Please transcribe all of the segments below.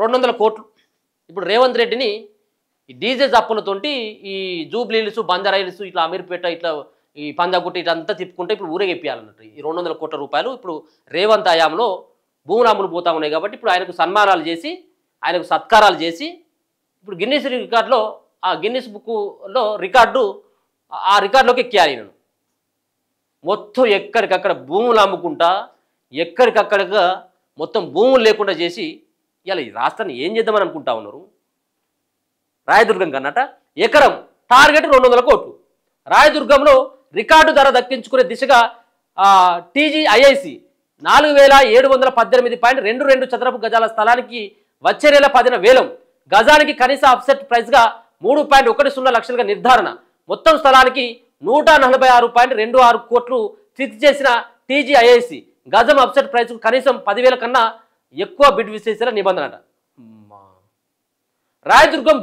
200 కోట్లు ఇప్పుడు రేవంత్ రెడ్డిని ఈ డీజే అప్పులతోటి ఈ జూబ్లీ హిల్స్ బంజారా హిల్స్ ఇట్లా అమీర్పేట ఇట్లా ఈ పంజాగుట్ట ఇట్లంతా తిప్పుకుంటే ఇప్పుడు ఊరేగిప్పియాలన్నట్టు ఈ 200 కోట్ల రూపాయలు ఇప్పుడు రేవంత్ హయాంలో భూములు అమ్ములు పోతా ఉన్నాయి కాబట్టి ఇప్పుడు ఆయనకు సన్మానాలు చేసి ఆయనకు సత్కారాలు చేసి ఇప్పుడు గిన్నిస్ రికార్డులో ఆ గిన్నిస్ బుక్లో రికార్డు ఆ రికార్డులోకి ఎక్కియాలి నేను మొత్తం ఎక్కడికక్కడ భూములు అమ్ముకుంటా ఎక్కడికక్కడగా మొత్తం భూములు లేకుండా చేసి ఇలా ఈ రాష్ట్రాన్ని ఏం చేద్దామని అనుకుంటా ఉన్నారు. రాయదుర్గం కన్నట ఎకరం టార్గెట్ 200 కోట్లు. రాయదుర్గంలో రికార్డు ధర దక్కించుకునే దిశగా టీజీఐఐసి 4718.22 చదరపు గజాల స్థలానికి వచ్చే నెల 10న వేలం. గజానికి కనీస ఆఫ్సెట్ ప్రైస్గా 3.10 లక్షలుగా నిర్ధారణ. మొత్తం స్థలానికి 146.26 కోట్లు ఫిక్స్ చేసిన టీజీఐఐసి గజం ఆఫ్సెట్ ప్రైస్ కనీసం 10,000 కన్నా ఎక్కువ బిడ్ విసేసిన నిబంధన. రాయదుర్గం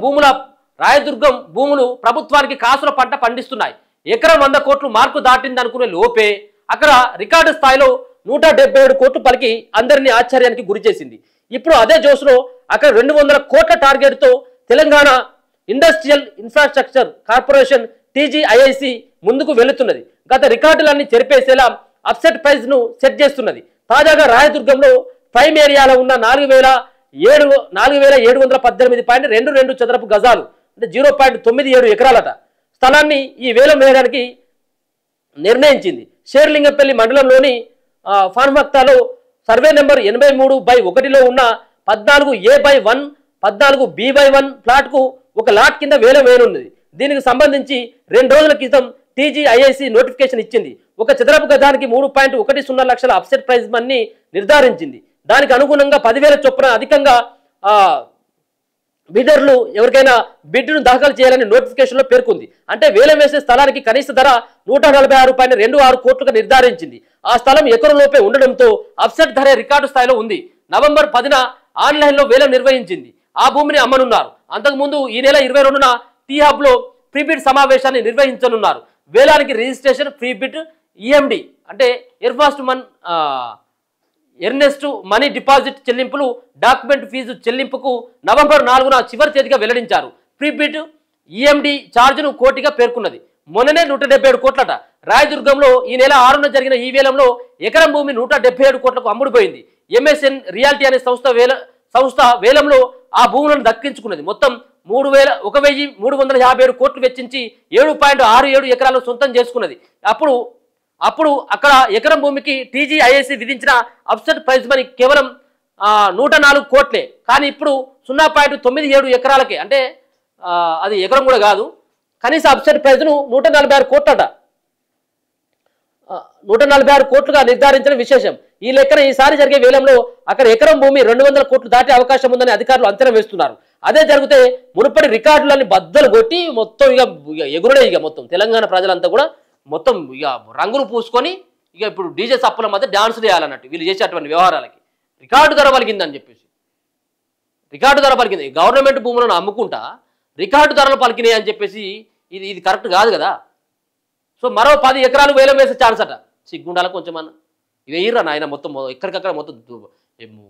భూములు ప్రభుత్వానికి కాసుల పంట పండిస్తున్నాయి. ఎకరం 100 కోట్లు మార్కు దాటిందనుకునే లోపే అక్కడ రికార్డు స్థాయిలో 177 కోట్లు పలికి అందరినీ ఆశ్చర్యానికి గురి చేసింది. ఇప్పుడు అదే జోస్లో అక్కడ 200 కోట్ల టార్గెట్తో Telangana industrial infrastructure corporation TGIIC ముందుకు వెళుతున్నది. గత రికార్డులన్నీ చెరిపేసేలా అప్సెట్ ప్రైజ్ను సెట్ చేస్తున్నది. తాజాగా రాయదుర్గంలో ప్రైమ్ ఏరియాలో ఉన్న 4718.22 చదరపు గజాలు అంటే 0.97 ఎకరాలట స్థలాన్ని ఈ వేలం వేయడానికి నిర్ణయించింది. షేర్లింగంపల్లి మండలంలోని ఫాన్మక్తాలో సర్వే నెంబర్ 83/1లో ఉన్న 14A/1 14B/1 ప్లాట్కు ఒక లాట్ కింద వేలం వేయనున్నది. దీనికి సంబంధించి 2 రోజుల క్రితం టీజీఐఐసి నోటిఫికేషన్ ఇచ్చింది. ఒక చదరపు గజానికి 3.10 లక్షల అప్సెట్ ప్రైజ్ మనీ నిర్ధారించింది. దానికి అనుగుణంగా 10,000 చొప్పున అధికంగా బిడర్లు ఎవరికైనా బిడ్డును దాఖలు చేయాలని నోటిఫికేషన్లో పేర్కొంది. అంటే వేలం వేసే స్థలానికి కనీస ధర 146.26 కోట్లుగా నిర్ధారించింది. ఆ స్థలం ఎకరంలోపే ఉండడంతో అప్సెట్ ధర రికార్డు స్థాయిలో ఉంది. నవంబర్ 10న ఆన్లైన్లో వేలం నిర్వహించింది. ఆ భూమిని అమ్మనున్నారు. అంతకుముందు ఈ నెల 22న టీ హబ్లో ప్రీబిడ్ సమావేశాన్ని నిర్వహించనున్నారు. వేలానికి రిజిస్ట్రేషన్, ప్రీబిడ్, ఈఎండి అంటే ఎర్నెస్ట్ మనీ డిపాజిట్ చెల్లింపులు, డాక్యుమెంట్ ఫీజు చెల్లింపుకు నవంబర్ 4న చివరి తేదీగా వెల్లడించారు. ప్రీబిడ్, ఈఎండి ఛార్జీను కోటిగా పేర్కొన్నది. మొన్ననే 177 కోట్లట. రాయదుర్గంలో ఈ నెల 6న జరిగిన ఈ వేలంలో ఎకరం భూమి 177 కోట్లకు అమ్ముడుపోయింది. ఎంఎస్ఎన్ రియాలిటీ అనే సంస్థ వేలంలో ఆ భూములను దక్కించుకున్నది. మొత్తం 1,357 కోట్లు వెచ్చించి 7.67 ఎకరాలు సొంతం చేసుకున్నది. అప్పుడు అక్కడ ఎకరం భూమికి టీజీఐఐసి విధించిన అప్సెట్ ప్రైజ్ మనీ కేవలం 104 కోట్లే. కానీ ఇప్పుడు 0.97 ఎకరాలకే అంటే అది ఎకరం కూడా కాదు. కనీస అప్సెట్ ప్రైజ్ను 146 కోట్లట 146 కోట్లుగా నిర్ధారించిన విశేషం. ఈ లెక్కన ఈసారి జరిగే వేలంలో అక్కడ ఎకరం భూమి 200 కోట్లు దాటే అవకాశం ఉందని అధికారులు అంచనా వేస్తున్నారు. అదే జరిగితే మునుపటి రికార్డులన్నీ బద్దలు కొట్టి మొత్తం ఇక ఎగురుడే ఇక మొత్తం తెలంగాణ ప్రజలంతా కూడా మొత్తం ఇక రంగులు పూసుకొని ఇక ఇప్పుడు డీజే సప్పుల మధ్య డాన్సులు వేయాలన్నట్టు వీళ్ళు చేసేటువంటి వ్యవహారాలకి. రికార్డు ధర పలికిందని చెప్పేసి రికార్డు ధర పలికింది. గవర్నమెంట్ భూములను అమ్ముకుంటా రికార్డు ధరలు పలికినాయి అని చెప్పేసి ఇది కరెక్ట్ కాదు కదా. సో మరో 10 ఎకరాలు వేలం వేసే ఛాన్స్ అట. సిగ్గుండాల కొంచెం అన్న వేయర్రా నాయన మొత్తం ఎక్కడికక్కడ మొత్తం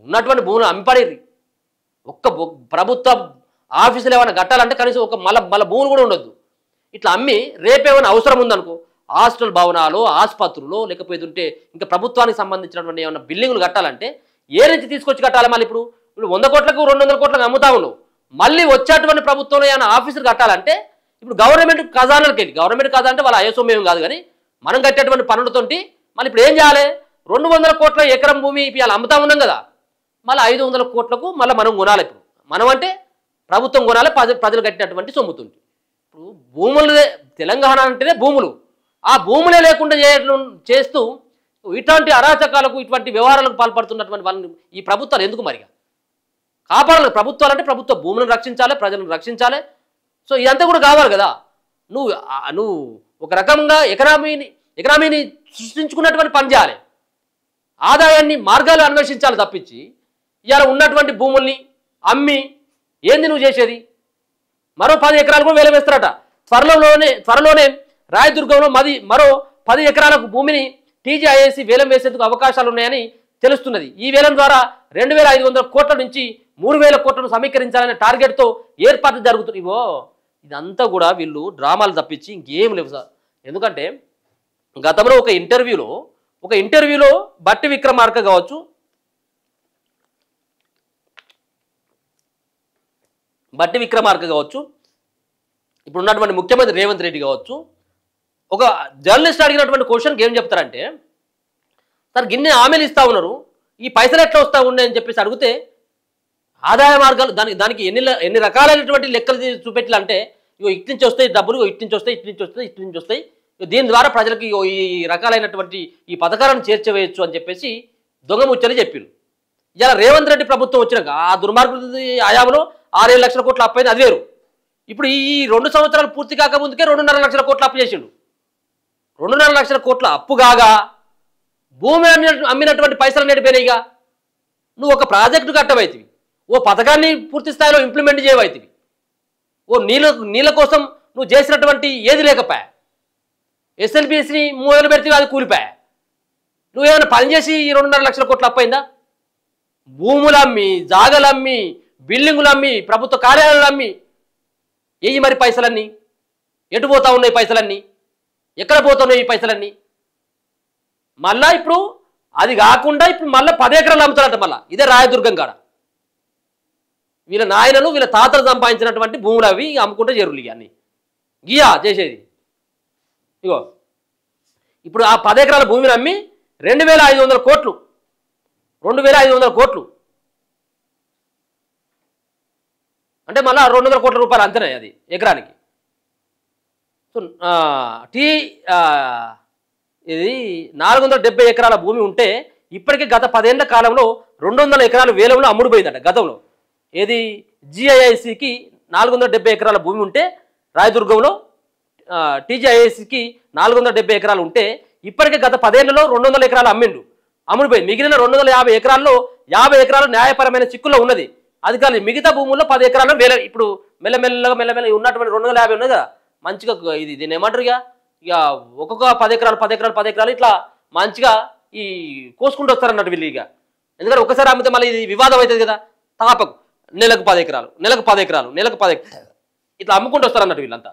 ఉన్నటువంటి భూములు అమ్మిపడేది. ఒక్క ప్రభుత్వ ఆఫీసులు ఏమైనా కట్టాలంటే కనీసం ఒక మళ్ళీ భూములు కూడా ఉండొద్దు. ఇట్లా అమ్మి రేపేమైనా అవసరం ఉందనుకో హాస్టల్ భవనాలు, ఆసుపత్రులు లేకపోతే ఇంకా ప్రభుత్వానికి సంబంధించినటువంటి ఏమైనా బిల్డింగులు కట్టాలంటే ఏ నుంచి తీసుకొచ్చి కట్టాలి? మళ్ళీ ఇప్పుడు 100 కోట్లకు 200 కోట్లకు అమ్ముతా ఉన్నావు. మళ్ళీ వచ్చేటువంటి ప్రభుత్వంలో ఏమైనా ఆఫీసులు కట్టాలంటే ఇప్పుడు గవర్నమెంట్ ఖజానాలకు వెళ్ళి గవర్నమెంట్ ఖజానా అంటే వాళ్ళ అయోసోమేం కాదు కానీ మనం కట్టేటువంటి పనులతోటి మళ్ళీ ఇప్పుడు ఏం చేయాలి? 200 కోట్ల ఎకరం భూమి ఇవాళ అమ్ముతా ఉన్నాం కదా, మళ్ళీ 500 కోట్లకు మళ్ళీ మనం కొనాలి. ఇప్పుడు మనం అంటే ప్రభుత్వం కొనాలి, ప్రజలు కట్టినటువంటి సొమ్ముతుంది. ఇప్పుడు భూములు తెలంగాణ అంటేనే భూములు, ఆ భూములే లేకుండా చేస్తూ ఇట్లాంటి అరాచకాలకు ఇటువంటి వ్యవహారాలకు పాల్పడుతున్నటువంటి వాళ్ళని ఈ ప్రభుత్వాలు ఎందుకు మరిగా కాపాడాలి? ప్రభుత్వాలు అంటే ప్రభుత్వ భూములను రక్షించాలి, ప్రజలను రక్షించాలి. సో ఇదంతా కూడా కావాలి కదా. నువ్వు ఒక రకంగా ఎకనామీని సృష్టించుకున్నటువంటి పని చేయాలి, ఆదాయాన్ని మార్గాలు అన్వేషించాలి తప్పించి ఇవాళ ఉన్నటువంటి భూముల్ని అమ్మి ఏంది నువ్వు చేసేది? మరో 10 ఎకరాలు కూడా వేలం వేస్తారట. త్వరలోనే రాయదుర్గంలో మరో 10 ఎకరాలకు భూమిని టీజీఐఐసి వేలం వేసేందుకు అవకాశాలు ఉన్నాయని తెలుస్తున్నది. ఈ వేలం ద్వారా 2,500 కోట్ల నుంచి 3,000 కోట్లను సమీకరించాలనే టార్గెట్తో ఏర్పాట్లు జరుగుతుంది. ఇవో ఇదంతా కూడా వీళ్ళు డ్రామాలు తప్పించి ఇంకేం లేవు సార్. ఎందుకంటే గతంలో ఒక ఇంటర్వ్యూలో బట్టి విక్రమార్క కావచ్చు, ఇప్పుడు ఉన్నటువంటి ముఖ్యమంత్రి రేవంత్ రెడ్డి కావచ్చు, ఒక జర్నలిస్ట్ అడిగినటువంటి క్వశ్చన్కి ఏం చెప్తారంటే, సార్ గిన్నె హామీలు ఇస్తా ఉన్నారు, ఈ పైసలు ఎట్లా వస్తూ ఉన్నాయని చెప్పేసి అడిగితే ఆదాయ మార్గాలు దానికి ఎన్ని రకాలైనటువంటి లెక్కలు చూపెట్టాలంటే, ఇగో ఇటు నుంచి వస్తాయి డబ్బులు, ఇటు నుంచి వస్తాయి, దీని ద్వారా ప్రజలకు ఈ రకాలైనటువంటి ఈ పథకాలను చేర్చవేయచ్చు అని చెప్పేసి దొంగ ముచ్చని చెప్పారు. ఇలా రేవంత్ రెడ్డి ప్రభుత్వం వచ్చినాక ఆ దుర్మార్గుడి హయాంలో 6-7 లక్షల కోట్ల అప్పు అయింది, అది వేరు. ఇప్పుడు ఈ 2 సంవత్సరాలు పూర్తి కాకముందుకే 2.5 లక్షల కోట్ల అప్పు చేసిండు. 2.5 లక్షల కోట్ల అప్పు కాగా భూమి అమ్మినటువంటి పైసలు నేడిపోయినాయిగా. నువ్వు ఒక ప్రాజెక్టు కట్టవైతివి, ఓ పథకాన్ని పూర్తి స్థాయిలో ఇంప్లిమెంట్ చేయవైతివి, ఓ నీళ్ళ కోసం నువ్వు చేసినటువంటి ఏది లేకపోయా, ఎస్ఎల్బిఎస్ని మొదలు పెడితే అది కూలిపోయా. నువ్వేమైనా పనిచేసి ఈ 2.5 లక్షల కోట్ల అప్పైందా? భూములమ్మి, జాగలమ్మి, బిల్డింగులమ్మి, ప్రభుత్వ కార్యాలయాలు అమ్మి ఏయి మరి పైసలన్నీ ఎటు పోతా ఉన్నాయి? పైసలన్నీ ఎక్కడ పోతున్నాయి ఈ పైసలన్నీ? మళ్ళా ఇప్పుడు అది కాకుండా ఇప్పుడు మళ్ళీ 10 ఎకరాలు అమ్ముతారంట. మళ్ళీ ఇదే రాయదుర్గం కాడ వీళ్ళ నాయనలు వీళ్ళ తాతలు సంపాదించినటువంటి భూములు అవి అమ్ముకుంటే జరువులు అన్నీ గియా చేసేది. ఇగో ఇప్పుడు ఆ 10 ఎకరాల భూమిని అమ్మి 2,500 కోట్లు అంటే మళ్ళీ 200 కోట్ల రూపాయలు అంతనే అది ఎకరానికి. సో ఇది 470 ఎకరాల భూమి ఉంటే ఇప్పటికే గత 10 ఏళ్ల కాలంలో 200 ఎకరాలు వేలంలో అమ్ముడుపోయిందట. గతంలో ఏది జిఐఐసికి 470 ఎకరాల భూమి ఉంటే, రాయదుర్గంలో టీజీఐఐసికి 470 ఎకరాలు ఉంటే ఇప్పటికే గత 10 ఏళ్లలో 200 ఎకరాలు అమ్ముడుపోయింది. మిగిలిన 250 ఎకరాల్లో 50 ఎకరాలు న్యాయపరమైన చిక్కుల్లో ఉన్నది. అది కానీ మిగతా భూముల్లో 10 ఎకరాలు వేల ఇప్పుడు మెల్లమెల్లగా ఉన్నటువంటి 250 ఉన్నది కదా మంచిగా. దీన్ని ఏమంటారు ఇక ఒక్కొక్క 10 ఎకరాలు ఇట్లా మంచిగా ఈ కోసుకుంటూ వస్తారన్నట్టు వీళ్ళు. ఎందుకంటే ఒకసారి అమ్మితే మళ్ళీ ఇది వివాదం అవుతుంది కదా. తాపకు నెలకు 10 ఎకరాలు ఇట్లా అమ్ముకుంటూ వస్తారన్నట్టు వీళ్ళంతా.